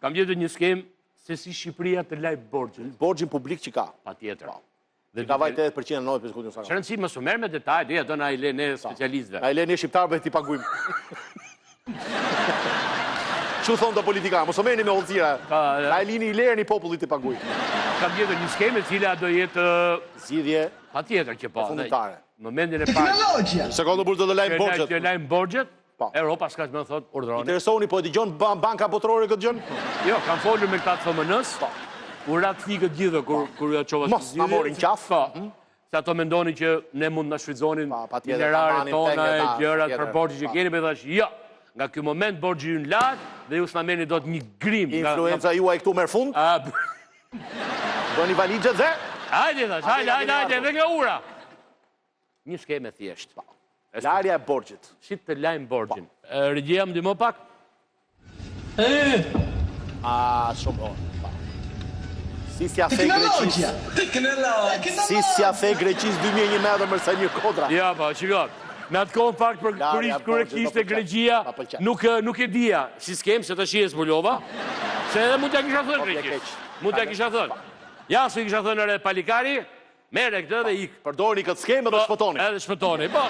Kam gjetur një skemë se si Shqipëria të laj borxhin. Borxhin publik që ka. Patjetër. Dhe ka vaj 8% në 9% sa. Shërëndësi më merr me detaj, doja do na i lë ne specialistëve. Na i lë ne shqiptarëve ti pagujmë. Çu thon do politika, mos o merrni me hollësira. Na i lini i lerni popullit të pagujë. Kam gjetur një skemë e cila do jetë zgjidhje patjetër që po. Funditare. Në momentin e parë. Sekondë burr do të lajm borxhet. Do lajm borxhet. Europa s'ka më thot urdhroni. Interesoni po e dëgjon banka botërore këtë gjën? Jo, kam folur me këta të FMN-s. U ratifikët gjithë kur ja çova. Mos na morin qaf. Se ato mendonin që ne mund na shfrytëzonin mineralet tona e gjërat për borxhin që keni, më thash, jo. Nga ky moment borxhi ynë lart dhe ju s'na merrni dot një grim. Influenca juaj këtu merr fund? Doni valixhe dhe? Hajde thash, hajde, dhe nga ura. Një skemë thjesht. Larja e borxhit. Si të lajm borxhin. Regjia më ndihmo pak? Shumë. Si s'ja the Greqis. Si s'ja the Greqis 2001 metër mërsa një kodra. Ja, po, shikoj. Në atë kohë fakt për kur e kishte Greqia, nuk e dija si skem se tash e zbulova, se edhe mund t'ja kisha thënë Greqis. Mund t'ja kisha thënë. Ja, se i kisha thënë re Palikari, merre këtë dhe ik. Përdorni këtë skemë dhe shpëtoni. Edhe shpëtoni, po.